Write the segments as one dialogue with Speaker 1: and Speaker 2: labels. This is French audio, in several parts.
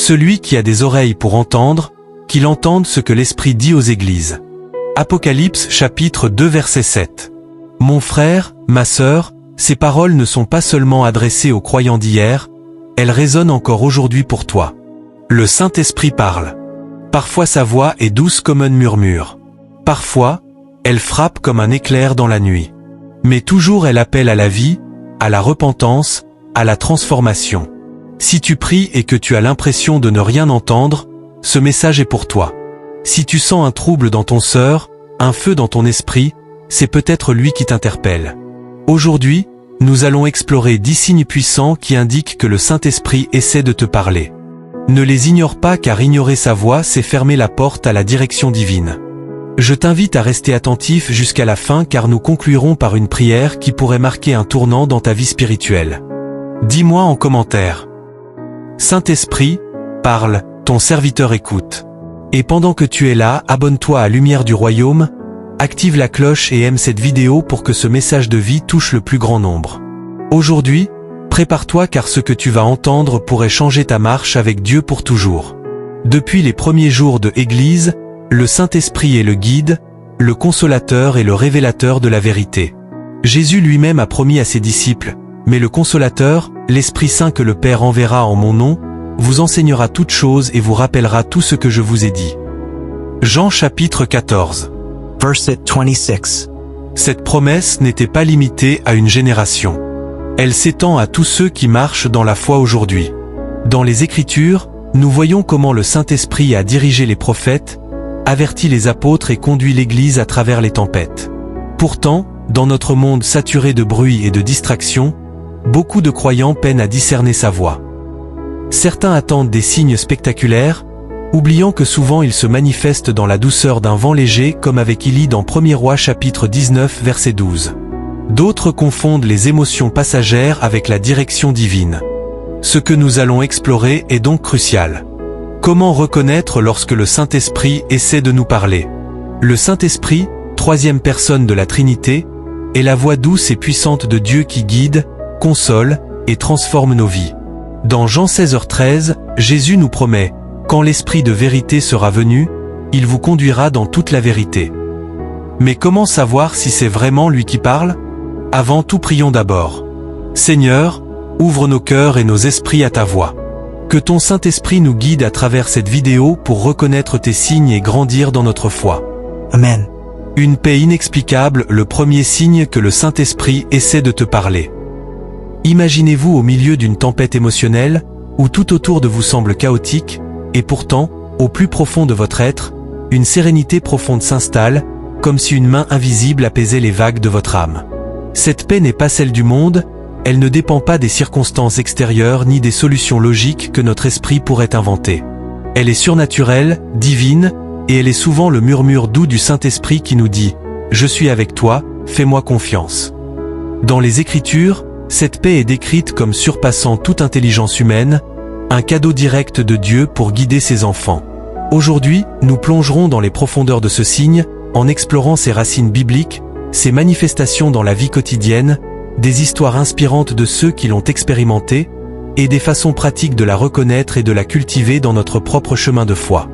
Speaker 1: Celui qui a des oreilles pour entendre, qu'il entende ce que l'Esprit dit aux églises. Apocalypse chapitre 2 verset 7. Mon frère, ma sœur, ces paroles ne sont pas seulement adressées aux croyants d'hier, elles résonnent encore aujourd'hui pour toi. Le Saint-Esprit parle. Parfois sa voix est douce comme un murmure. Parfois, elle frappe comme un éclair dans la nuit. Mais toujours elle appelle à la vie, à la repentance, à la transformation. Si tu pries et que tu as l'impression de ne rien entendre, ce message est pour toi. Si tu sens un trouble dans ton cœur, un feu dans ton esprit, c'est peut-être lui qui t'interpelle. Aujourd'hui, nous allons explorer 10 signes puissants qui indiquent que le Saint-Esprit essaie de te parler. Ne les ignore pas car ignorer sa voix, c'est fermer la porte à la direction divine. Je t'invite à rester attentif jusqu'à la fin car nous conclurons par une prière qui pourrait marquer un tournant dans ta vie spirituelle. Dis-moi en commentaire. Saint-Esprit, parle, ton serviteur écoute. Et pendant que tu es là, abonne-toi à Lumière du Royaume, active la cloche et aime cette vidéo pour que ce message de vie touche le plus grand nombre. Aujourd'hui, prépare-toi car ce que tu vas entendre pourrait changer ta marche avec Dieu pour toujours. Depuis les premiers jours de Église, le Saint-Esprit est le guide, le consolateur et le révélateur de la vérité. Jésus lui-même a promis à ses disciples, mais le consolateur, l'Esprit Saint que le Père enverra en mon nom, vous enseignera toutes choses et vous rappellera tout ce que je vous ai dit. Jean chapitre 14.
Speaker 2: Verset 26.
Speaker 1: Cette promesse n'était pas limitée à une génération. Elle s'étend à tous ceux qui marchent dans la foi aujourd'hui. Dans les Écritures, nous voyons comment le Saint-Esprit a dirigé les prophètes, averti les apôtres et conduit l'Église à travers les tempêtes. Pourtant, dans notre monde saturé de bruit et de distractions, beaucoup de croyants peinent à discerner sa voix. Certains attendent des signes spectaculaires, oubliant que souvent ils se manifestent dans la douceur d'un vent léger comme avec Élie dans 1er Rois chapitre 19 verset 12. D'autres confondent les émotions passagères avec la direction divine. Ce que nous allons explorer est donc crucial. Comment reconnaître lorsque le Saint-Esprit essaie de nous parler? Le Saint-Esprit, troisième personne de la Trinité, est la voix douce et puissante de Dieu qui guide, console et transforme nos vies. Dans Jean 16h13, Jésus nous promet: quand l'Esprit de vérité sera venu, il vous conduira dans toute la vérité. Mais comment savoir si c'est vraiment lui qui parle? Avant tout, prions d'abord. Seigneur, ouvre nos cœurs et nos esprits à ta voix. Que ton Saint-Esprit nous guide à travers cette vidéo pour reconnaître tes signes et grandir dans notre foi.
Speaker 2: Amen.
Speaker 1: Une paix inexplicable, le premier signe que le Saint-Esprit essaie de te parler. Imaginez-vous au milieu d'une tempête émotionnelle, où tout autour de vous semble chaotique, et pourtant, au plus profond de votre être, une sérénité profonde s'installe, comme si une main invisible apaisait les vagues de votre âme. Cette paix n'est pas celle du monde, elle ne dépend pas des circonstances extérieures ni des solutions logiques que notre esprit pourrait inventer. Elle est surnaturelle, divine, et elle est souvent le murmure doux du Saint-Esprit qui nous dit « Je suis avec toi, fais-moi confiance ». Dans les Écritures, cette paix est décrite comme surpassant toute intelligence humaine, un cadeau direct de Dieu pour guider ses enfants. Aujourd'hui, nous plongerons dans les profondeurs de ce signe, en explorant ses racines bibliques, ses manifestations dans la vie quotidienne, des histoires inspirantes de ceux qui l'ont expérimenté, et des façons pratiques de la reconnaître et de la cultiver dans notre propre chemin de foi.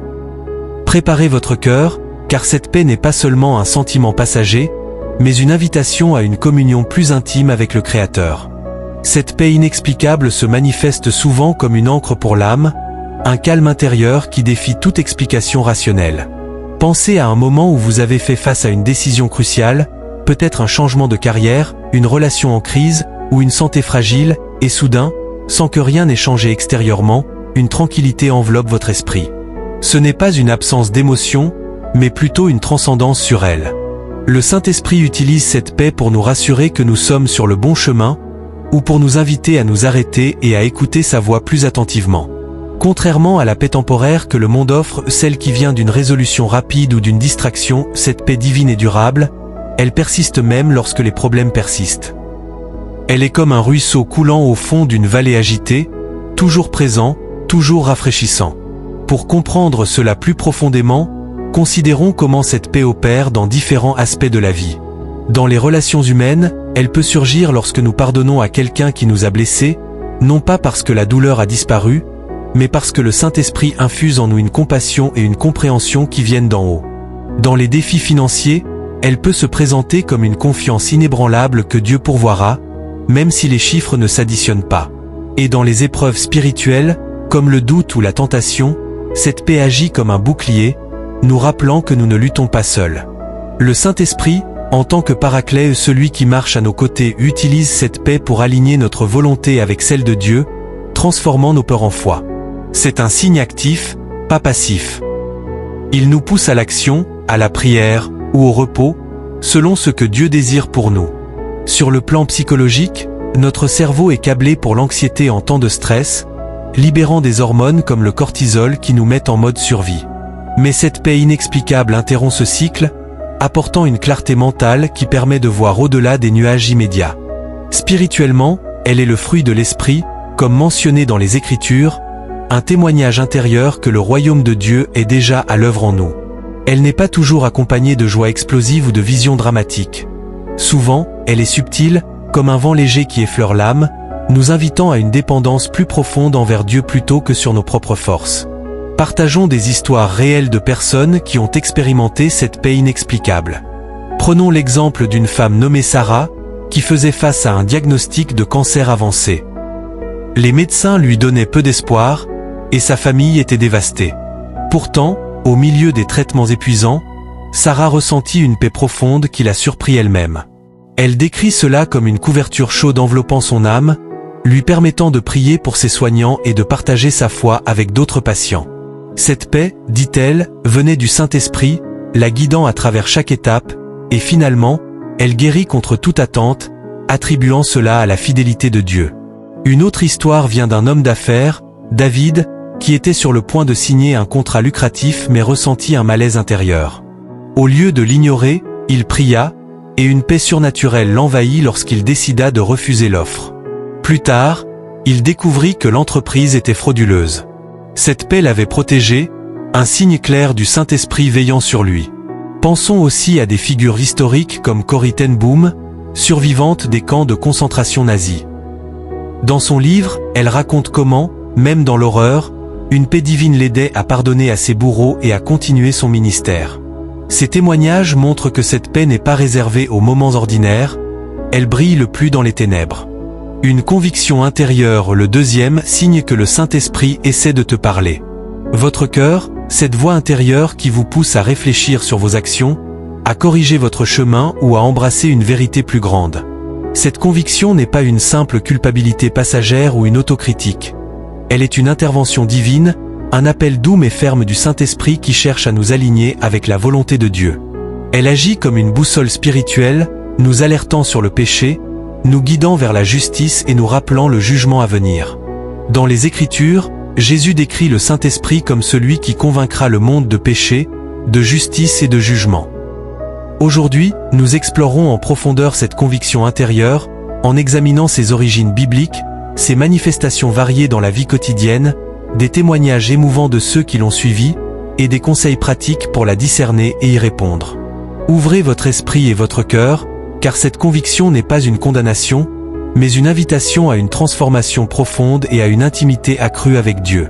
Speaker 1: Préparez votre cœur, car cette paix n'est pas seulement un sentiment passager, mais une invitation à une communion plus intime avec le Créateur. Cette paix inexplicable se manifeste souvent comme une ancre pour l'âme, un calme intérieur qui défie toute explication rationnelle. Pensez à un moment où vous avez fait face à une décision cruciale, peut-être un changement de carrière, une relation en crise, ou une santé fragile, et soudain, sans que rien n'ait changé extérieurement, une tranquillité enveloppe votre esprit. Ce n'est pas une absence d'émotion, mais plutôt une transcendance sur elle. Le Saint-Esprit utilise cette paix pour nous rassurer que nous sommes sur le bon chemin, ou pour nous inviter à nous arrêter et à écouter sa voix plus attentivement. Contrairement à la paix temporaire que le monde offre, celle qui vient d'une résolution rapide ou d'une distraction, cette paix divine et durable, elle persiste même lorsque les problèmes persistent. Elle est comme un ruisseau coulant au fond d'une vallée agitée, toujours présent, toujours rafraîchissant. Pour comprendre cela plus profondément, considérons comment cette paix opère dans différents aspects de la vie. Dans les relations humaines, elle peut surgir lorsque nous pardonnons à quelqu'un qui nous a blessés, non pas parce que la douleur a disparu, mais parce que le Saint-Esprit infuse en nous une compassion et une compréhension qui viennent d'en haut. Dans les défis financiers, elle peut se présenter comme une confiance inébranlable que Dieu pourvoira, même si les chiffres ne s'additionnent pas. Et dans les épreuves spirituelles, comme le doute ou la tentation, cette paix agit comme un bouclier, nous rappelant que nous ne luttons pas seuls. Le Saint-Esprit, en tant que paraclet, celui qui marche à nos côtés, utilise cette paix pour aligner notre volonté avec celle de Dieu, transformant nos peurs en foi. C'est un signe actif, pas passif. Il nous pousse à l'action, à la prière ou au repos, selon ce que Dieu désire pour nous. Sur le plan psychologique, notre cerveau est câblé pour l'anxiété en temps de stress, libérant des hormones comme le cortisol qui nous mettent en mode survie. Mais cette paix inexplicable interrompt ce cycle, apportant une clarté mentale qui permet de voir au-delà des nuages immédiats. Spirituellement, elle est le fruit de l'esprit, comme mentionné dans les Écritures, un témoignage intérieur que le royaume de Dieu est déjà à l'œuvre en nous. Elle n'est pas toujours accompagnée de joie explosive ou de visions dramatiques. Souvent, elle est subtile, comme un vent léger qui effleure l'âme, nous invitant à une dépendance plus profonde envers Dieu plutôt que sur nos propres forces. Partageons des histoires réelles de personnes qui ont expérimenté cette paix inexplicable. Prenons l'exemple d'une femme nommée Sarah, qui faisait face à un diagnostic de cancer avancé. Les médecins lui donnaient peu d'espoir, et sa famille était dévastée. Pourtant, au milieu des traitements épuisants, Sarah ressentit une paix profonde qui la surprit elle-même. Elle décrit cela comme une couverture chaude enveloppant son âme, lui permettant de prier pour ses soignants et de partager sa foi avec d'autres patients. Cette paix, dit-elle, venait du Saint-Esprit, la guidant à travers chaque étape, et finalement, elle guérit contre toute attente, attribuant cela à la fidélité de Dieu. Une autre histoire vient d'un homme d'affaires, David, qui était sur le point de signer un contrat lucratif mais ressentit un malaise intérieur. Au lieu de l'ignorer, il pria, et une paix surnaturelle l'envahit lorsqu'il décida de refuser l'offre. Plus tard, il découvrit que l'entreprise était frauduleuse. Cette paix l'avait protégé, un signe clair du Saint-Esprit veillant sur lui. Pensons aussi à des figures historiques comme Corrie ten Boom, survivante des camps de concentration nazis. Dans son livre, elle raconte comment, même dans l'horreur, une paix divine l'aidait à pardonner à ses bourreaux et à continuer son ministère. Ces témoignages montrent que cette paix n'est pas réservée aux moments ordinaires, elle brille le plus dans les ténèbres. Une conviction intérieure, le deuxième signe que le Saint-Esprit essaie de te parler. Votre cœur, cette voix intérieure qui vous pousse à réfléchir sur vos actions, à corriger votre chemin ou à embrasser une vérité plus grande. Cette conviction n'est pas une simple culpabilité passagère ou une autocritique. Elle est une intervention divine, un appel doux mais ferme du Saint-Esprit qui cherche à nous aligner avec la volonté de Dieu. Elle agit comme une boussole spirituelle, nous alertant sur le péché, nous guidant vers la justice et nous rappelant le jugement à venir. Dans les Écritures, Jésus décrit le Saint-Esprit comme celui qui convaincra le monde de péché, de justice et de jugement. Aujourd'hui, nous explorons en profondeur cette conviction intérieure, en examinant ses origines bibliques, ses manifestations variées dans la vie quotidienne, des témoignages émouvants de ceux qui l'ont suivi, et des conseils pratiques pour la discerner et y répondre. Ouvrez votre esprit et votre cœur, car cette conviction n'est pas une condamnation, mais une invitation à une transformation profonde et à une intimité accrue avec Dieu.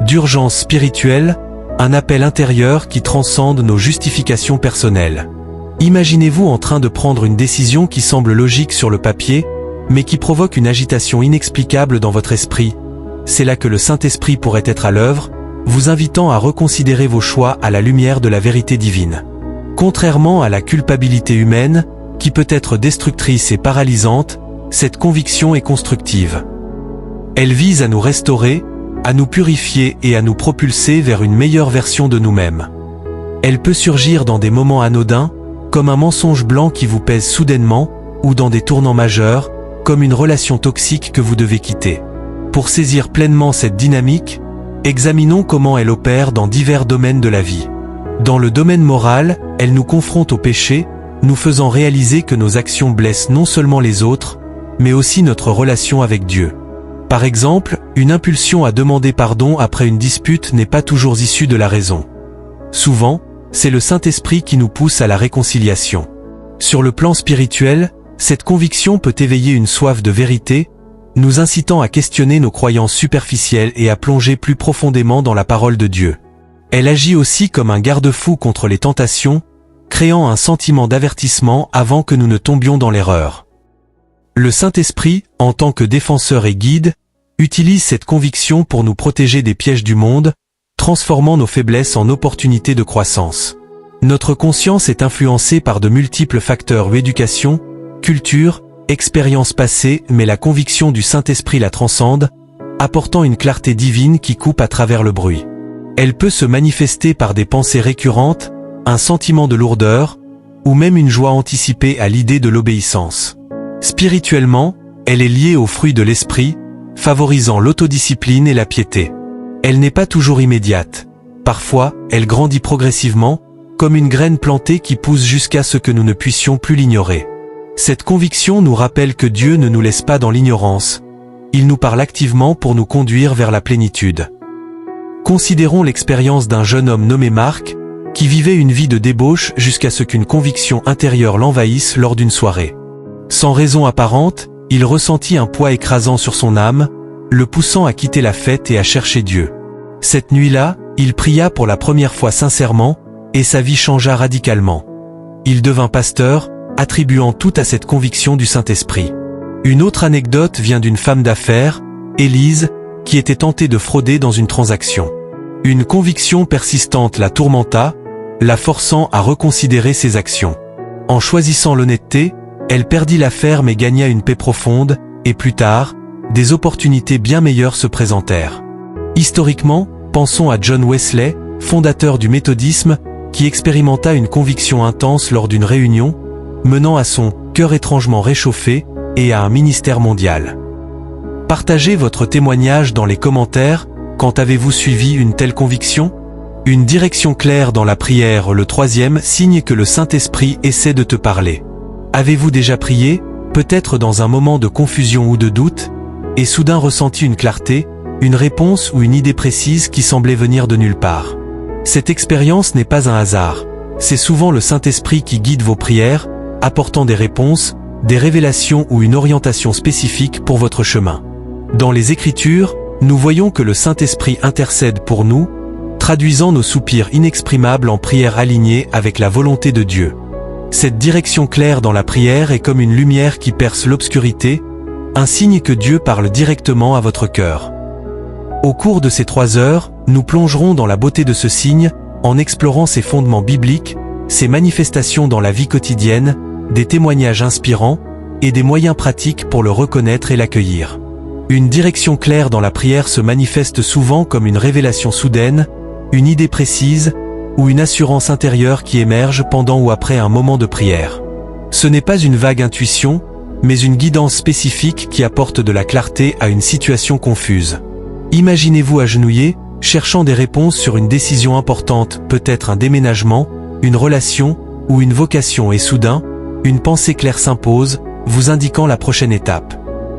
Speaker 1: D'urgence spirituelle, un appel intérieur qui transcende nos justifications personnelles. Imaginez-vous en train de prendre une décision qui semble logique sur le papier, mais qui provoque une agitation inexplicable dans votre esprit. C'est là que le Saint-Esprit pourrait être à l'œuvre, vous invitant à reconsidérer vos choix à la lumière de la vérité divine. Contrairement à la culpabilité humaine, qui peut être destructrice et paralysante, cette conviction est constructive. Elle vise à nous restaurer, à nous purifier et à nous propulser vers une meilleure version de nous-mêmes. Elle peut surgir dans des moments anodins, comme un mensonge blanc qui vous pèse soudainement, ou dans des tournants majeurs, comme une relation toxique que vous devez quitter. Pour saisir pleinement cette dynamique, examinons comment elle opère dans divers domaines de la vie. Dans le domaine moral, elle nous confronte au péché, nous faisant réaliser que nos actions blessent non seulement les autres, mais aussi notre relation avec Dieu. Par exemple, une impulsion à demander pardon après une dispute n'est pas toujours issue de la raison. Souvent, c'est le Saint-Esprit qui nous pousse à la réconciliation. Sur le plan spirituel, cette conviction peut éveiller une soif de vérité, nous incitant à questionner nos croyances superficielles et à plonger plus profondément dans la parole de Dieu. Elle agit aussi comme un garde-fou contre les tentations, créant un sentiment d'avertissement avant que nous ne tombions dans l'erreur. Le Saint-Esprit, en tant que défenseur et guide, utilise cette conviction pour nous protéger des pièges du monde, transformant nos faiblesses en opportunités de croissance. Notre conscience est influencée par de multiples facteurs: éducation, culture, expérience passée, mais la conviction du Saint-Esprit la transcende, apportant une clarté divine qui coupe à travers le bruit. Elle peut se manifester par des pensées récurrentes, un sentiment de lourdeur, ou même une joie anticipée à l'idée de l'obéissance. Spirituellement, elle est liée au fruit de l'esprit, favorisant l'autodiscipline et la piété. Elle n'est pas toujours immédiate. Parfois, elle grandit progressivement, comme une graine plantée qui pousse jusqu'à ce que nous ne puissions plus l'ignorer. Cette conviction nous rappelle que Dieu ne nous laisse pas dans l'ignorance. Il nous parle activement pour nous conduire vers la plénitude. Considérons l'expérience d'un jeune homme nommé Marc, qui vivait une vie de débauche jusqu'à ce qu'une conviction intérieure l'envahisse lors d'une soirée. Sans raison apparente, il ressentit un poids écrasant sur son âme, le poussant à quitter la fête et à chercher Dieu. Cette nuit-là, il pria pour la première fois sincèrement, et sa vie changea radicalement. Il devint pasteur, attribuant tout à cette conviction du Saint-Esprit. Une autre anecdote vient d'une femme d'affaires, Élise, qui était tentée de frauder dans une transaction. Une conviction persistante la tourmenta, la forçant à reconsidérer ses actions. En choisissant l'honnêteté, elle perdit l'affaire mais gagna une paix profonde, et plus tard, des opportunités bien meilleures se présentèrent. Historiquement, pensons à John Wesley, fondateur du méthodisme, qui expérimenta une conviction intense lors d'une réunion, menant à son cœur étrangement réchauffé et à un ministère mondial. Partagez votre témoignage dans les commentaires. Quand avez-vous suivi une telle conviction? Une direction claire dans la prière, le troisième signe que le Saint-Esprit essaie de te parler. Avez-vous déjà prié, peut-être dans un moment de confusion ou de doute, et soudain ressenti une clarté, une réponse ou une idée précise qui semblait venir de nulle part? Cette expérience n'est pas un hasard. C'est souvent le Saint-Esprit qui guide vos prières, apportant des réponses, des révélations ou une orientation spécifique pour votre chemin. Dans les Écritures, nous voyons que le Saint-Esprit intercède pour nous, traduisant nos soupirs inexprimables en prières alignées avec la volonté de Dieu. Cette direction claire dans la prière est comme une lumière qui perce l'obscurité, un signe que Dieu parle directement à votre cœur. Au cours de ces 3 heures, nous plongerons dans la beauté de ce signe, en explorant ses fondements bibliques, ses manifestations dans la vie quotidienne, des témoignages inspirants, et des moyens pratiques pour le reconnaître et l'accueillir. Une direction claire dans la prière se manifeste souvent comme une révélation soudaine, une idée précise, ou une assurance intérieure qui émerge pendant ou après un moment de prière. Ce n'est pas une vague intuition, mais une guidance spécifique qui apporte de la clarté à une situation confuse. Imaginez-vous agenouillé, cherchant des réponses sur une décision importante, peut-être un déménagement, une relation, ou une vocation, et soudain, une pensée claire s'impose, vous indiquant la prochaine étape.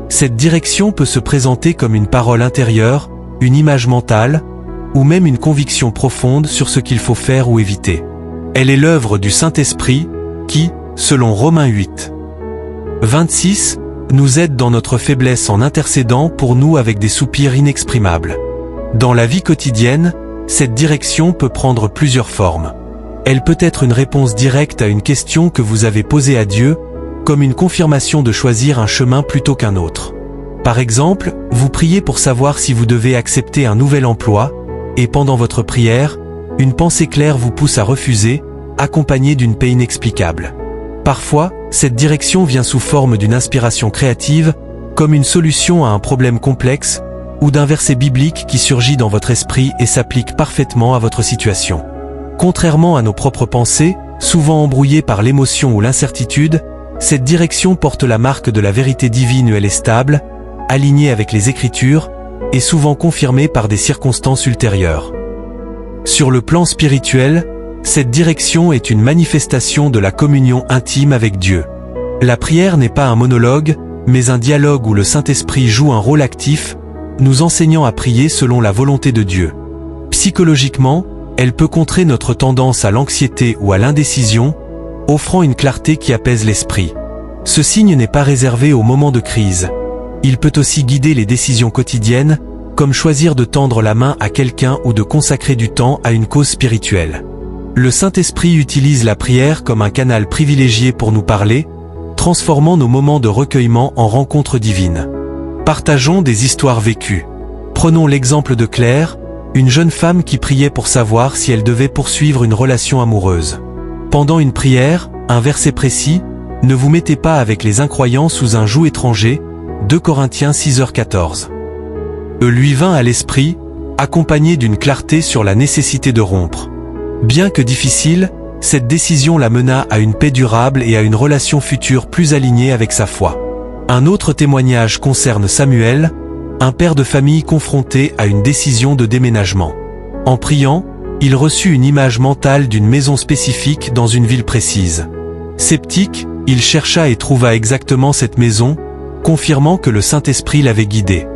Speaker 1: Cette direction peut se présenter comme une parole intérieure, une image mentale, ou même une conviction profonde sur ce qu'il faut faire ou éviter. Elle est l'œuvre du Saint-Esprit, qui, selon Romains 8, 26, nous aide dans notre faiblesse en intercédant pour nous avec des soupirs inexprimables. Dans la vie quotidienne, cette direction peut prendre plusieurs formes. Elle peut être une réponse directe à une question que vous avez posée à Dieu, comme une confirmation de choisir un chemin plutôt qu'un autre. Par exemple, vous priez pour savoir si vous devez accepter un nouvel emploi, et pendant votre prière, une pensée claire vous pousse à refuser, accompagnée d'une paix inexplicable. Parfois, cette direction vient sous forme d'une inspiration créative, comme une solution à un problème complexe, ou d'un verset biblique qui surgit dans votre esprit et s'applique parfaitement à votre situation. Contrairement à nos propres pensées, souvent embrouillées par l'émotion ou l'incertitude, cette direction porte la marque de la vérité divine. Elle est stable, alignée avec les Écritures, et souvent confirmée par des circonstances ultérieures. Sur le plan spirituel, cette direction est une manifestation de la communion intime avec Dieu. La prière n'est pas un monologue, mais un dialogue où le Saint-Esprit joue un rôle actif, nous enseignant à prier selon la volonté de Dieu. Psychologiquement, elle peut contrer notre tendance à l'anxiété ou à l'indécision, offrant une clarté qui apaise l'esprit. Ce signe n'est pas réservé aux moments de crise. Il peut aussi guider les décisions quotidiennes, comme choisir de tendre la main à quelqu'un ou de consacrer du temps à une cause spirituelle. Le Saint-Esprit utilise la prière comme un canal privilégié pour nous parler, transformant nos moments de recueillement en rencontres divines. Partageons des histoires vécues. Prenons l'exemple de Claire, une jeune femme qui priait pour savoir si elle devait poursuivre une relation amoureuse. Pendant une prière, un verset précis, « Ne vous mettez pas avec les incroyants sous un joug étranger » 2 Corinthiens 6h14. Lui vint à l'esprit, accompagné d'une clarté sur la nécessité de rompre. Bien que difficile, cette décision la mena à une paix durable et à une relation future plus alignée avec sa foi. Un autre témoignage concerne Samuel, un père de famille confronté à une décision de déménagement. En priant, il reçut une image mentale d'une maison spécifique dans une ville précise. Sceptique, il chercha et trouva exactement cette maison, confirmant que le Saint-Esprit l'avait guidé.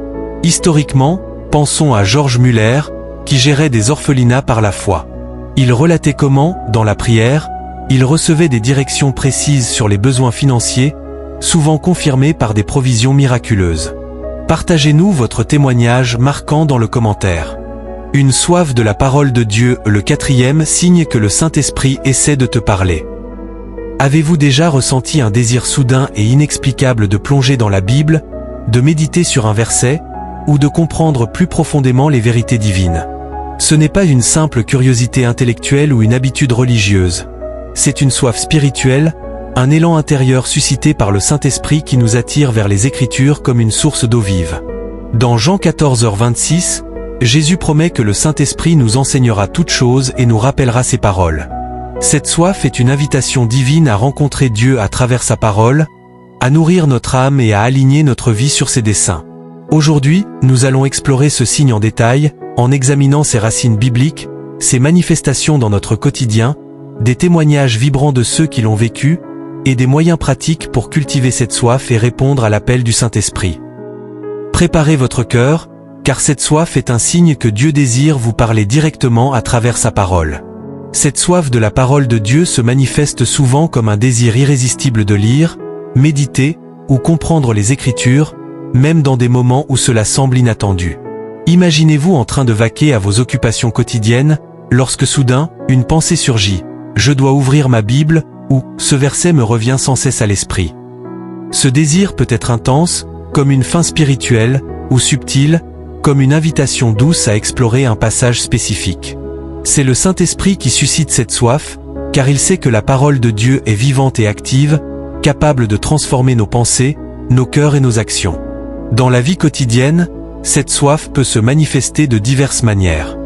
Speaker 1: Historiquement, pensons à George Muller, qui gérait des orphelinats par la foi. Il relatait comment, dans la prière, il recevait des directions précises sur les besoins financiers, souvent confirmés par des provisions miraculeuses. Partagez-nous votre témoignage marquant dans le commentaire. Une soif de la parole de Dieu, le 4e signe que le Saint-Esprit essaie de te parler. Avez-vous déjà ressenti un désir soudain et inexplicable de plonger dans la Bible, de méditer sur un verset, ou de comprendre plus profondément les vérités divines? Ce n'est pas une simple curiosité intellectuelle ou une habitude religieuse. C'est une soif spirituelle, un élan intérieur suscité par le Saint-Esprit qui nous attire vers les Écritures comme une source d'eau vive. Dans Jean 14h26, Jésus promet que le Saint-Esprit nous enseignera toutes choses et nous rappellera ses paroles. Cette soif est une invitation divine à rencontrer Dieu à travers sa parole, à nourrir notre âme et à aligner notre vie sur ses desseins. Aujourd'hui, nous allons explorer ce signe en détail, en examinant ses racines bibliques, ses manifestations dans notre quotidien, des témoignages vibrants de ceux qui l'ont vécu, et des moyens pratiques pour cultiver cette soif et répondre à l'appel du Saint-Esprit. Préparez votre cœur, car cette soif est un signe que Dieu désire vous parler directement à travers sa parole. Cette soif de la parole de Dieu se manifeste souvent comme un désir irrésistible de lire, méditer ou comprendre les Écritures, même dans des moments où cela semble inattendu. Imaginez-vous en train de vaquer à vos occupations quotidiennes, lorsque soudain, une pensée surgit. « Je dois ouvrir ma Bible » ou « Ce verset me revient sans cesse à l'esprit ». Ce désir peut être intense, comme une faim spirituelle, ou subtil, comme une invitation douce à explorer un passage spécifique. C'est le Saint-Esprit qui suscite cette soif, car il sait que la parole de Dieu est vivante et active, capable de transformer nos pensées, nos cœurs et nos actions. Dans la vie quotidienne, cette soif peut se manifester de diverses manières.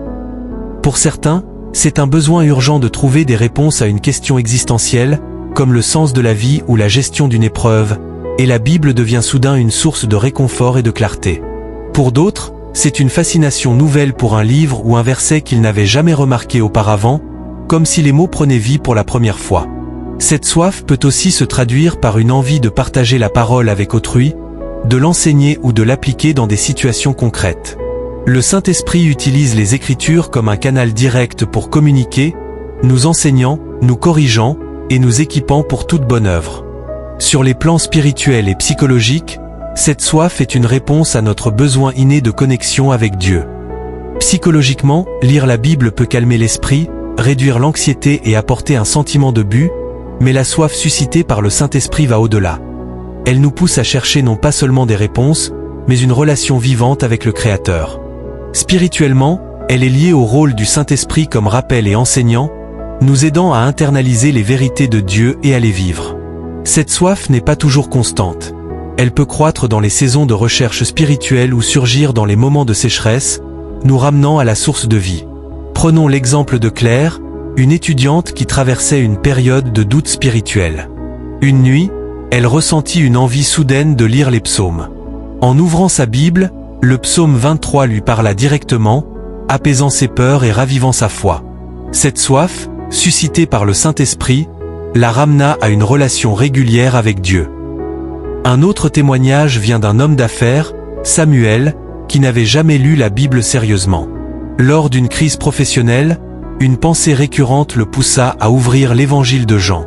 Speaker 1: Pour certains, c'est un besoin urgent de trouver des réponses à une question existentielle, comme le sens de la vie ou la gestion d'une épreuve, et la Bible devient soudain une source de réconfort et de clarté. Pour d'autres, c'est une fascination nouvelle pour un livre ou un verset qu'ils n'avaient jamais remarqué auparavant, comme si les mots prenaient vie pour la première fois. Cette soif peut aussi se traduire par une envie de partager la parole avec autrui, de l'enseigner ou de l'appliquer dans des situations concrètes. Le Saint-Esprit utilise les Écritures comme un canal direct pour communiquer, nous enseignant, nous corrigeant et nous équipant pour toute bonne œuvre. Sur les plans spirituels et psychologiques, cette soif est une réponse à notre besoin inné de connexion avec Dieu. Psychologiquement, lire la Bible peut calmer l'esprit, réduire l'anxiété et apporter un sentiment de but, mais la soif suscitée par le Saint-Esprit va au-delà. Elle nous pousse à chercher non pas seulement des réponses, mais une relation vivante avec le Créateur. Spirituellement, elle est liée au rôle du Saint-Esprit comme rappel et enseignant, nous aidant à internaliser les vérités de Dieu et à les vivre. Cette soif n'est pas toujours constante. Elle peut croître dans les saisons de recherche spirituelle ou surgir dans les moments de sécheresse, nous ramenant à la source de vie. Prenons l'exemple de Claire, une étudiante qui traversait une période de doute spirituel. Une nuit, elle ressentit une envie soudaine de lire les psaumes. En ouvrant sa Bible, le psaume 23 lui parla directement, apaisant ses peurs et ravivant sa foi. Cette soif, suscitée par le Saint-Esprit, la ramena à une relation régulière avec Dieu. Un autre témoignage vient d'un homme d'affaires, Samuel, qui n'avait jamais lu la Bible sérieusement. Lors d'une crise professionnelle, une pensée récurrente le poussa à ouvrir l'évangile de Jean.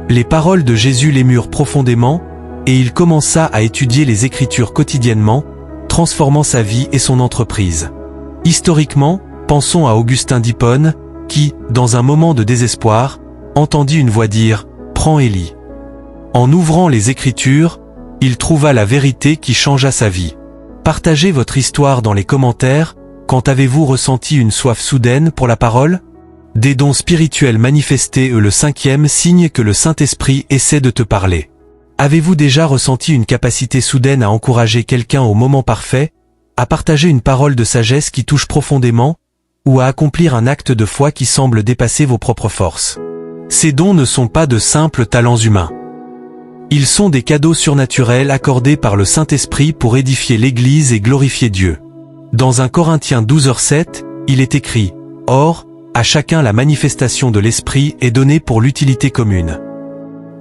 Speaker 1: Les paroles de Jésus l'émurent profondément, et il commença à étudier les Écritures quotidiennement, transformant sa vie et son entreprise. Historiquement, pensons à Augustin d'Hippone, qui, dans un moment de désespoir, entendit une voix dire « Prends Élie ». En ouvrant les Écritures, il trouva la vérité qui changea sa vie. Partagez votre histoire dans les commentaires. Quand avez-vous ressenti une soif soudaine pour la parole? Des dons spirituels manifestés est le 5e signe que le Saint-Esprit essaie de te parler. Avez-vous déjà ressenti une capacité soudaine à encourager quelqu'un au moment parfait, à partager une parole de sagesse qui touche profondément, ou à accomplir un acte de foi qui semble dépasser vos propres forces? Ces dons ne sont pas de simples talents humains. Ils sont des cadeaux surnaturels accordés par le Saint-Esprit pour édifier l'Église et glorifier Dieu. Dans 1 Corinthiens 12:7, il est écrit « Or, à chacun la manifestation de l'Esprit est donnée pour l'utilité commune. »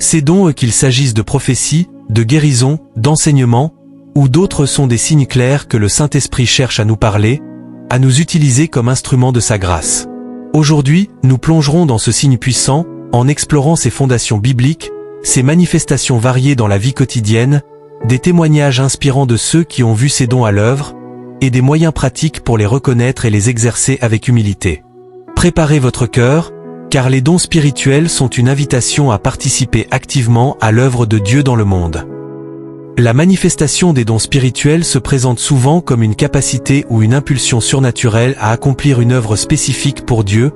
Speaker 1: Ces dons, qu'il s'agisse de prophétie, de guérison, d'enseignement, ou d'autres, sont des signes clairs que le Saint-Esprit cherche à nous parler, à nous utiliser comme instrument de sa grâce. Aujourd'hui, nous plongerons dans ce signe puissant, en explorant ses fondations bibliques, ses manifestations variées dans la vie quotidienne, des témoignages inspirants de ceux qui ont vu ces dons à l'œuvre, et des moyens pratiques pour les reconnaître et les exercer avec humilité. Préparez votre cœur, car les dons spirituels sont une invitation à participer activement à l'œuvre de Dieu dans le monde. La manifestation des dons spirituels se présente souvent comme une capacité ou une impulsion surnaturelle à accomplir une œuvre spécifique pour Dieu,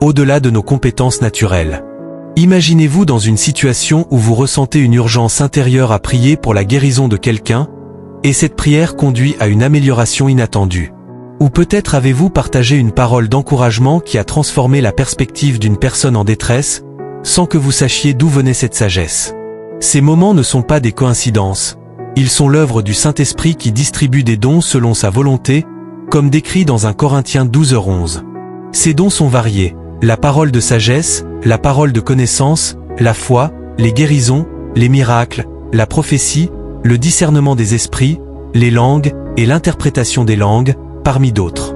Speaker 1: au-delà de nos compétences naturelles. Imaginez-vous dans une situation où vous ressentez une urgence intérieure à prier pour la guérison de quelqu'un, et cette prière conduit à une amélioration inattendue. Ou peut-être avez-vous partagé une parole d'encouragement qui a transformé la perspective d'une personne en détresse, sans que vous sachiez d'où venait cette sagesse. Ces moments ne sont pas des coïncidences. Ils sont l'œuvre du Saint-Esprit qui distribue des dons selon sa volonté, comme décrit dans 1 Corinthiens 12:11. Ces dons sont variés: la parole de sagesse, la parole de connaissance, la foi, les guérisons, les miracles, la prophétie, le discernement des esprits, les langues et l'interprétation des langues, parmi d'autres.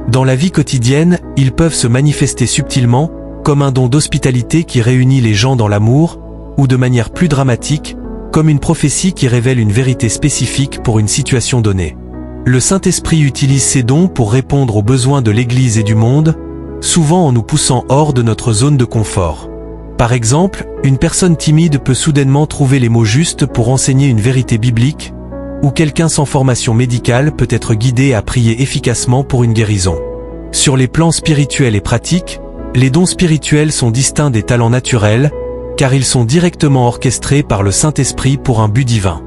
Speaker 1: Dans la vie quotidienne, ils peuvent se manifester subtilement, comme un don d'hospitalité qui réunit les gens dans l'amour, ou de manière plus dramatique, comme une prophétie qui révèle une vérité spécifique pour une situation donnée. Le Saint-Esprit utilise ces dons pour répondre aux besoins de l'Église et du monde, souvent en nous poussant hors de notre zone de confort. Par exemple, une personne timide peut soudainement trouver les mots justes pour enseigner une vérité biblique, ou quelqu'un sans formation médicale peut être guidé à prier efficacement pour une guérison. Sur les plans spirituels et pratiques, les dons spirituels sont distincts des talents naturels, car ils sont directement orchestrés par le Saint-Esprit pour un but divin.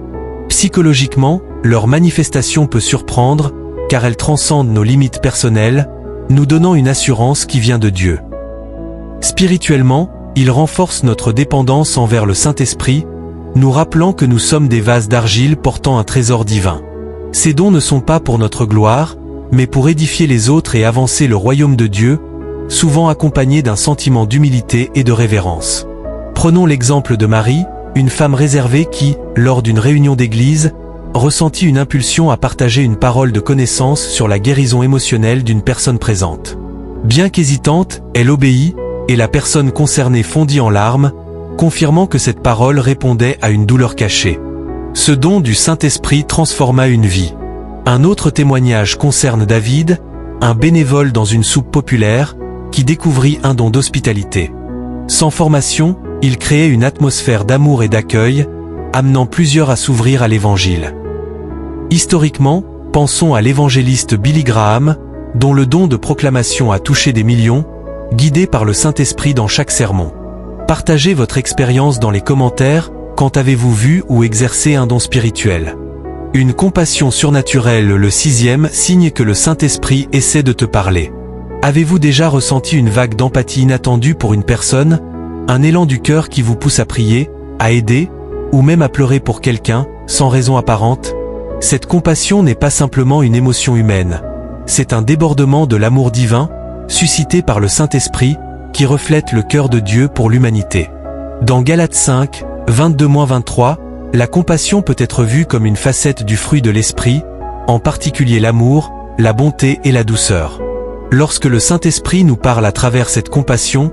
Speaker 1: Psychologiquement, leur manifestation peut surprendre, car elle transcende nos limites personnelles, nous donnant une assurance qui vient de Dieu. Spirituellement, ils renforcent notre dépendance envers le Saint-Esprit, nous rappelant que nous sommes des vases d'argile portant un trésor divin. Ces dons ne sont pas pour notre gloire, mais pour édifier les autres et avancer le royaume de Dieu, souvent accompagnés d'un sentiment d'humilité et de révérence. Prenons l'exemple de Marie, une femme réservée qui, lors d'une réunion d'église, ressentit une impulsion à partager une parole de connaissance sur la guérison émotionnelle d'une personne présente. Bien qu'hésitante, elle obéit, et la personne concernée fondit en larmes, confirmant que cette parole répondait à une douleur cachée. Ce don du Saint-Esprit transforma une vie. Un autre témoignage concerne David, un bénévole dans une soupe populaire, qui découvrit un don d'hospitalité. Sans formation, il créait une atmosphère d'amour et d'accueil, amenant plusieurs à s'ouvrir à l'Évangile. Historiquement, pensons à l'évangéliste Billy Graham, dont le don de proclamation a touché des millions, guidé par le Saint-Esprit dans chaque sermon. Partagez votre expérience dans les commentaires. Quand avez-vous vu ou exercé un don spirituel? Une compassion surnaturelle, le 6e signe que le Saint-Esprit essaie de te parler. Avez-vous déjà ressenti une vague d'empathie inattendue pour une personne, un élan du cœur qui vous pousse à prier, à aider, ou même à pleurer pour quelqu'un, sans raison apparente? Cette compassion n'est pas simplement une émotion humaine. C'est un débordement de l'amour divin, suscité par le Saint-Esprit, qui reflète le cœur de Dieu pour l'humanité. Dans Galates 5, 22-23, la compassion peut être vue comme une facette du fruit de l'Esprit, en particulier l'amour, la bonté et la douceur. Lorsque le Saint-Esprit nous parle à travers cette compassion,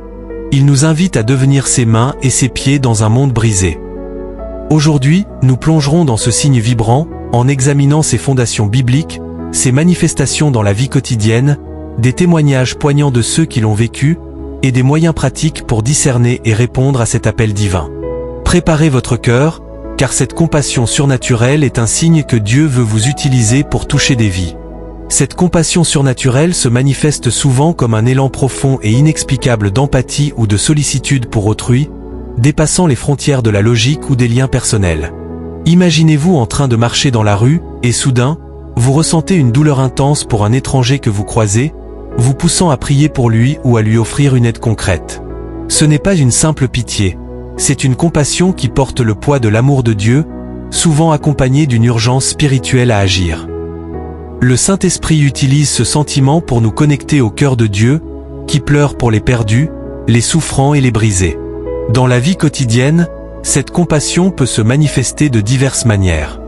Speaker 1: il nous invite à devenir ses mains et ses pieds dans un monde brisé. Aujourd'hui, nous plongerons dans ce signe vibrant, en examinant ses fondations bibliques, ses manifestations dans la vie quotidienne, des témoignages poignants de ceux qui l'ont vécu, et des moyens pratiques pour discerner et répondre à cet appel divin. Préparez votre cœur, car cette compassion surnaturelle est un signe que Dieu veut vous utiliser pour toucher des vies. Cette compassion surnaturelle se manifeste souvent comme un élan profond et inexplicable d'empathie ou de sollicitude pour autrui, dépassant les frontières de la logique ou des liens personnels. Imaginez-vous en train de marcher dans la rue, et soudain, vous ressentez une douleur intense pour un étranger que vous croisez, vous poussant à prier pour lui ou à lui offrir une aide concrète. Ce n'est pas une simple pitié, c'est une compassion qui porte le poids de l'amour de Dieu, souvent accompagnée d'une urgence spirituelle à agir. Le Saint-Esprit utilise ce sentiment pour nous connecter au cœur de Dieu, qui pleure pour les perdus, les souffrants et les brisés. Dans la vie quotidienne, cette compassion peut se manifester de diverses manières.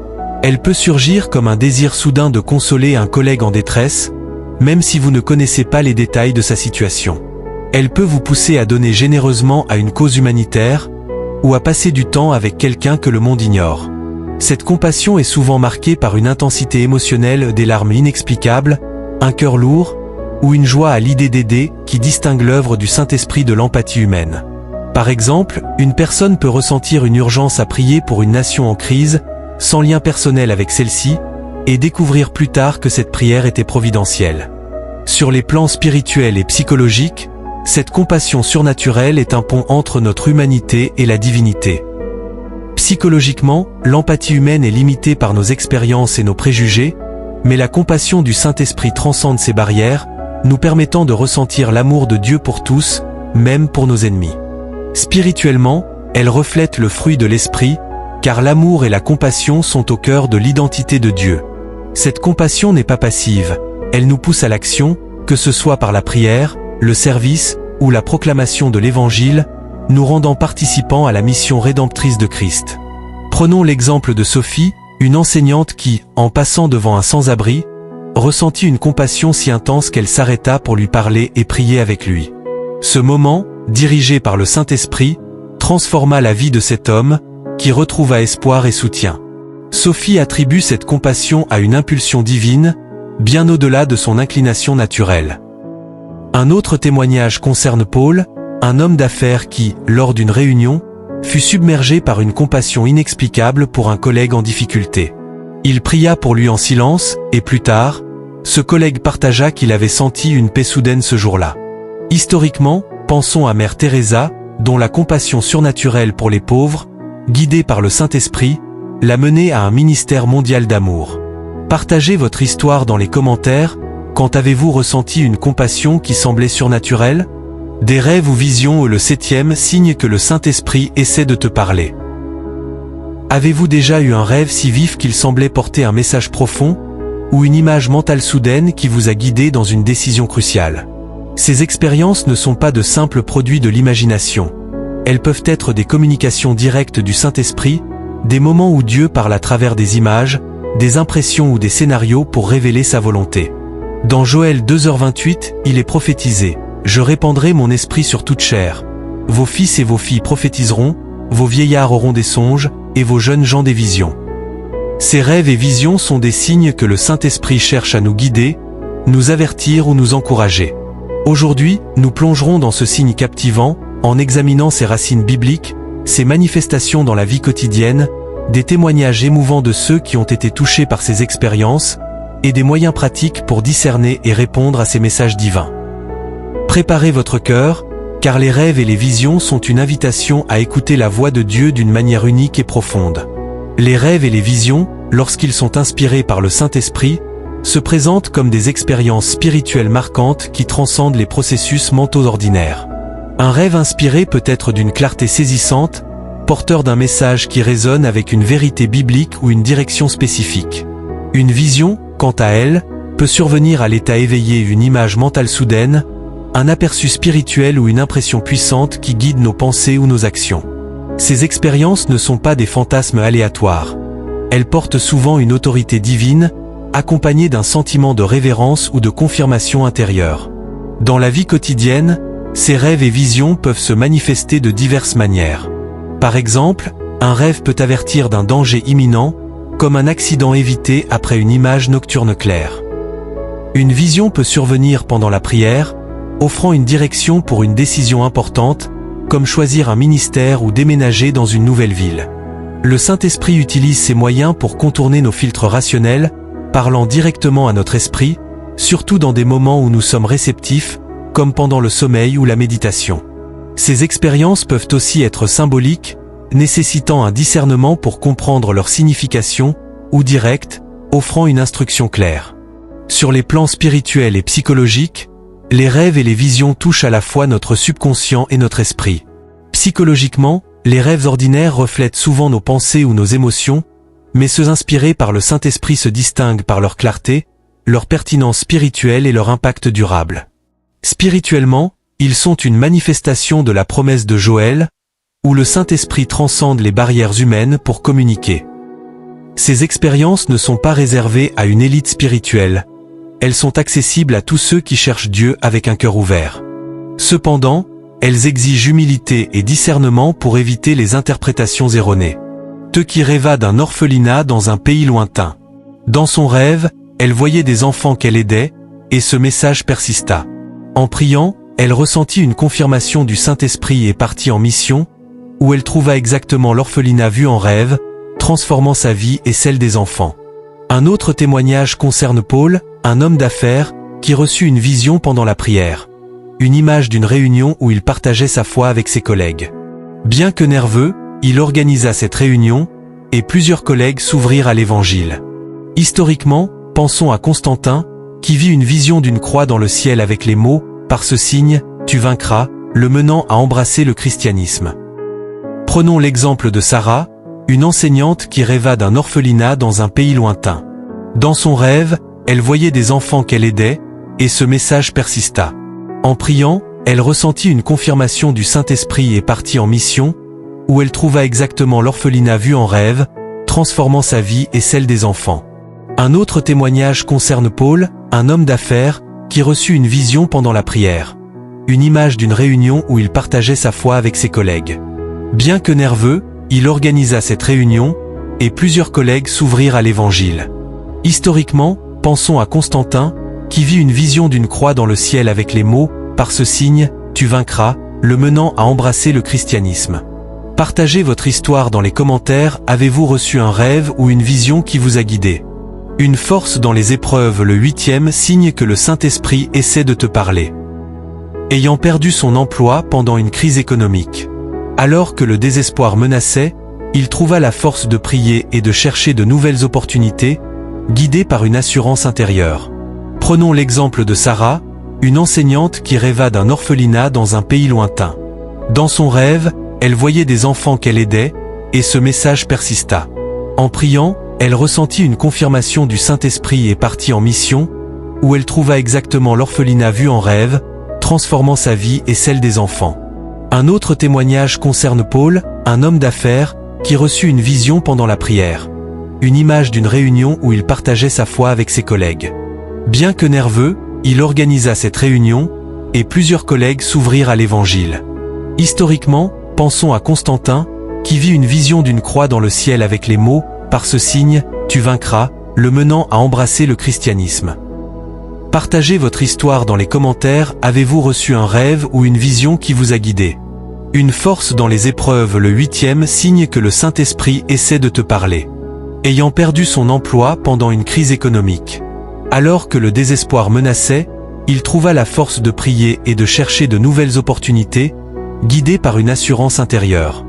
Speaker 1: Elle peut surgir comme un désir soudain de consoler un collègue en détresse, même si vous ne connaissez pas les détails de sa situation. Elle peut vous pousser à donner généreusement à une cause humanitaire, ou à passer du temps avec quelqu'un que le monde ignore. Cette compassion est souvent marquée par une intensité émotionnelle, des larmes inexplicables, un cœur lourd, ou une joie à l'idée d'aider qui distingue l'œuvre du Saint-Esprit de l'empathie humaine. Par exemple, une personne peut ressentir une urgence à prier pour une nation en crise, sans lien personnel avec celle-ci, et découvrir plus tard que cette prière était providentielle. Sur les plans spirituels et psychologiques, cette compassion surnaturelle est un pont entre notre humanité et la divinité. Psychologiquement, l'empathie humaine est limitée par nos expériences et nos préjugés, mais la compassion du Saint-Esprit transcende ces barrières, nous permettant de ressentir l'amour de Dieu pour tous, même pour nos ennemis. Spirituellement, elle reflète le fruit de l'Esprit, car l'amour et la compassion sont au cœur de l'identité de Dieu. Cette compassion n'est pas passive, elle nous pousse à l'action, que ce soit par la prière, le service ou la proclamation de l'Évangile, nous rendant participants à la mission rédemptrice de Christ. Prenons l'exemple de Sophie, une enseignante qui, en passant devant un sans-abri, ressentit une compassion si intense qu'elle s'arrêta pour lui parler et prier avec lui. Ce moment, dirigé par le Saint-Esprit, transforma la vie de cet homme, qui retrouva espoir et soutien. Sophie attribue cette compassion à une impulsion divine, bien au-delà de son inclination naturelle. Un autre témoignage concerne Paul, un homme d'affaires qui, lors d'une réunion, fut submergé par une compassion inexplicable pour un collègue en difficulté. Il pria pour lui en silence, et plus tard, ce collègue partagea qu'il avait senti une paix soudaine ce jour-là. Historiquement, pensons à Mère Teresa, dont la compassion surnaturelle pour les pauvres, guidée par le Saint-Esprit, l'a menée à un ministère mondial d'amour. Partagez votre histoire dans les commentaires. Quand avez-vous ressenti une compassion qui semblait surnaturelle? Des rêves ou visions ou le 7e signe que le Saint-Esprit essaie de te parler. Avez-vous déjà eu un rêve si vif qu'il semblait porter un message profond, ou une image mentale soudaine qui vous a guidé dans une décision cruciale? Ces expériences ne sont pas de simples produits de l'imagination. Elles peuvent être des communications directes du Saint-Esprit, des moments où Dieu parle à travers des images, des impressions ou des scénarios pour révéler sa volonté. Dans Joël 2h28, il est prophétisé: « Je répandrai mon esprit sur toute chair. Vos fils et vos filles prophétiseront, vos vieillards auront des songes, et vos jeunes gens des visions. » Ces rêves et visions sont des signes que le Saint-Esprit cherche à nous guider, nous avertir ou nous encourager. Aujourd'hui, nous plongerons dans ce signe captivant, en examinant ses racines bibliques, ses manifestations dans la vie quotidienne, des témoignages émouvants de ceux qui ont été touchés par ces expériences, et des moyens pratiques pour discerner et répondre à ces messages divins. Préparez votre cœur, car les rêves et les visions sont une invitation à écouter la voix de Dieu d'une manière unique et profonde. Les rêves et les visions, lorsqu'ils sont inspirés par le Saint-Esprit, se présentent comme des expériences spirituelles marquantes qui transcendent les processus mentaux ordinaires. Un rêve inspiré peut être d'une clarté saisissante, porteur d'un message qui résonne avec une vérité biblique ou une direction spécifique. Une vision, quant à elle, peut survenir à l'état éveillé, une image mentale soudaine, un aperçu spirituel ou une impression puissante qui guide nos pensées ou nos actions. Ces expériences ne sont pas des fantasmes aléatoires. Elles portent souvent une autorité divine, accompagnée d'un sentiment de révérence ou de confirmation intérieure. Dans la vie quotidienne, ces rêves et visions peuvent se manifester de diverses manières. Par exemple, Un rêve peut avertir d'un danger imminent, comme un accident évité après une image nocturne claire. Une vision peut survenir pendant la prière, offrant une direction pour une décision importante, comme choisir un ministère ou déménager dans une nouvelle ville. Le Saint-Esprit utilise ces moyens pour contourner nos filtres rationnels, parlant directement à notre esprit, surtout dans des moments où nous sommes réceptifs, comme pendant le sommeil ou la méditation. Ces expériences peuvent aussi être symboliques, nécessitant un discernement pour comprendre leur signification, ou directes, offrant une instruction claire. Sur les plans spirituels et psychologiques, les rêves et les visions touchent à la fois notre subconscient et notre esprit. Psychologiquement, les rêves ordinaires reflètent souvent nos pensées ou nos émotions, mais ceux inspirés par le Saint-Esprit se distinguent par leur clarté, leur pertinence spirituelle et leur impact durable. Spirituellement, ils sont une manifestation de la promesse de Joël, où le Saint-Esprit transcende les barrières humaines pour communiquer. Ces expériences ne sont pas réservées à une élite spirituelle. Elles sont accessibles à tous ceux qui cherchent Dieu avec un cœur ouvert. Cependant, elles exigent humilité et discernement pour éviter les interprétations erronées. Teuki rêva d'un orphelinat dans un pays lointain. Dans son rêve, elle voyait des enfants qu'elle aidait, et ce message persista. En priant, elle ressentit une confirmation du Saint-Esprit et partit en mission, où elle trouva exactement l'orphelinat vu en rêve, transformant sa vie et celle des enfants. Un autre témoignage concerne Paul, un homme d'affaires, qui reçut une vision pendant la prière. Une image d'une réunion où il partageait sa foi avec ses collègues. Bien que nerveux, il organisa cette réunion, et plusieurs collègues s'ouvrirent à l'Évangile. Historiquement, pensons à Constantin, qui vit une vision d'une croix dans le ciel avec les mots « Par ce signe, tu vaincras », le menant à embrasser le christianisme. Prenons l'exemple de Sarah, une enseignante qui rêva d'un orphelinat dans un pays lointain. Dans son rêve, elle voyait des enfants qu'elle aidait, et ce message persista. En priant, elle ressentit une confirmation du Saint-Esprit et partit en mission, où elle trouva exactement l'orphelinat vu en rêve, transformant sa vie et celle des enfants. Un autre témoignage concerne Paul, un homme d'affaires, qui reçut une vision pendant la prière. Une image d'une réunion où il partageait sa foi avec ses collègues. Bien que nerveux, il organisa cette réunion, et plusieurs collègues s'ouvrirent à l'Évangile. Historiquement, pensons à Constantin, qui vit une vision d'une croix dans le ciel avec les mots « Par ce signe, tu vaincras », le menant à embrasser le christianisme. Partagez votre histoire dans les commentaires. Avez-vous reçu un rêve ou une vision qui vous a guidé? Une force dans les épreuves. Le 8e signe que le Saint-Esprit essaie de te parler. Ayant perdu son emploi pendant une crise économique. Alors que le désespoir menaçait, il trouva la force de prier et de chercher de nouvelles opportunités, guidé par une assurance intérieure. Prenons l'exemple de Sarah, une enseignante qui rêva d'un orphelinat dans un pays lointain. Dans son rêve, elle voyait des enfants qu'elle aidait, et ce message persista. En priant, elle ressentit une confirmation du Saint-Esprit et partit en mission, où elle trouva exactement l'orphelinat vu en rêve, transformant sa vie et celle des enfants. Un autre témoignage concerne Paul, un homme d'affaires, qui reçut une vision pendant la prière. Une image d'une réunion où il partageait sa foi avec ses collègues. Bien que nerveux, il organisa cette réunion, et plusieurs collègues s'ouvrirent à l'Évangile. Historiquement, pensons à Constantin, qui vit une vision d'une croix dans le ciel avec les mots « Par ce signe, tu vaincras », le menant à embrasser le christianisme. Partagez votre histoire dans les commentaires. Avez-vous reçu un rêve ou une vision qui vous a guidé? Une force dans les épreuves. Le 8e signe que le Saint-Esprit essaie de te parler. Ayant perdu son emploi pendant une crise économique. Alors que le désespoir menaçait, il trouva la force de prier et de chercher de nouvelles opportunités, guidé par une assurance intérieure.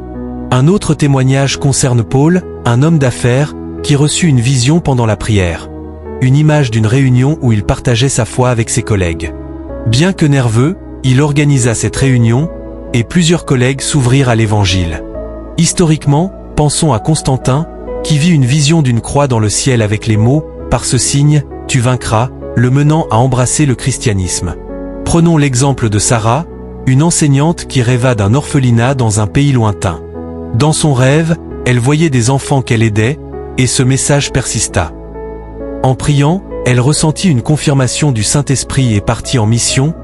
Speaker 1: Un autre témoignage concerne Paul, un homme d'affaires, qui reçut une vision pendant la prière. Une image d'une réunion où il partageait sa foi avec ses collègues. Bien que nerveux, il organisa cette réunion, et plusieurs collègues s'ouvrirent à l'Évangile. Historiquement, pensons à Constantin, qui vit une vision d'une croix dans le ciel avec les mots « Par ce signe, tu vaincras », le menant à embrasser le christianisme. Prenons l'exemple de Sarah, une enseignante qui rêva d'un orphelinat dans un pays lointain. Dans son rêve, elle voyait des enfants qu'elle aidait, et ce message persista. En priant, elle ressentit une confirmation du Saint-Esprit et partit en mission,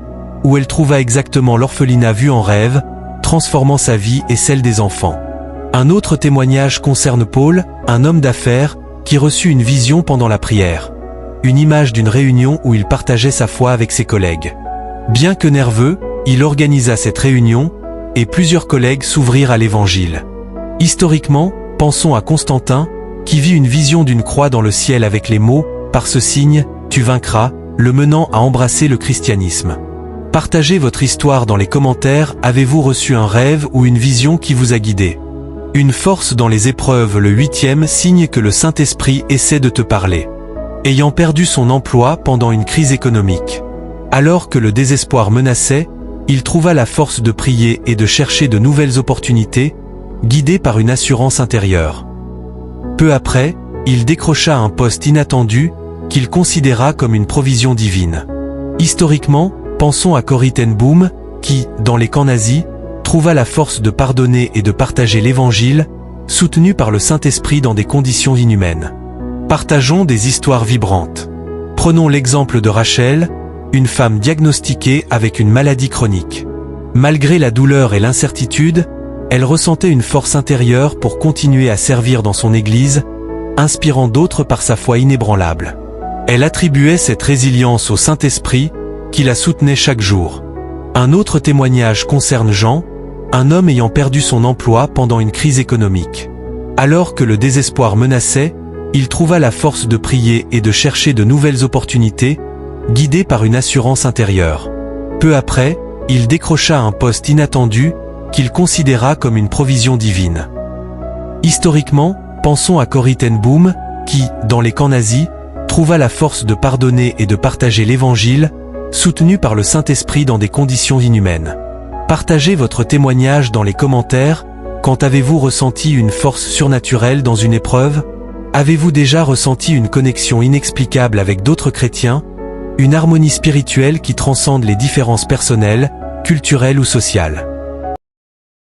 Speaker 1: où elle trouva exactement l'orphelinat vu en rêve, transformant sa vie et celle des enfants. Un autre témoignage concerne Paul, un homme d'affaires, qui reçut une vision pendant la prière. Une image d'une réunion où il partageait sa foi avec ses collègues. Bien que nerveux, il organisa cette réunion, et plusieurs collègues s'ouvrirent à l'Évangile. Historiquement, pensons à Constantin, qui vit une vision d'une croix dans le ciel avec les mots « Par ce signe, tu vaincras », le menant à embrasser le christianisme. Partagez votre histoire dans les commentaires. Avez-vous reçu un rêve ou une vision qui vous a guidé? Une force dans les épreuves. Le 8e signe que le Saint-Esprit essaie de te parler. Ayant perdu son emploi pendant une crise économique. Alors que le désespoir menaçait, il trouva la force de prier et de chercher de nouvelles opportunités, guidé par une assurance intérieure. Peu après, il décrocha un poste inattendu, qu'il considéra comme une provision divine. Historiquement, pensons à Corrie ten Boom, qui, dans les camps nazis, trouva la force de pardonner et de partager l'Évangile, soutenu par le Saint-Esprit dans des conditions inhumaines. Partageons des histoires vibrantes. Prenons l'exemple de Rachel, une femme diagnostiquée avec une maladie chronique. Malgré la douleur et l'incertitude, elle ressentait une force intérieure pour continuer à servir dans son église, inspirant d'autres par sa foi inébranlable. Elle attribuait cette résilience au Saint-Esprit, qui la soutenait chaque jour. Un autre témoignage concerne Jean, un homme ayant perdu son emploi pendant une crise économique. Alors que le désespoir menaçait, il trouva la force de prier et de chercher de nouvelles opportunités, guidé par une assurance intérieure. Peu après, il décrocha un poste inattendu, qu'il considéra comme une provision divine. Historiquement, pensons à Corrie ten Boom, qui, dans les camps nazis, trouva la force de pardonner et de partager l'Évangile, soutenu par le Saint-Esprit dans des conditions inhumaines. Partagez votre témoignage dans les commentaires. Quand avez-vous ressenti une force surnaturelle dans une épreuve? Avez-vous déjà ressenti une connexion inexplicable avec d'autres chrétiens? Une harmonie spirituelle qui transcende les différences personnelles, culturelles ou sociales?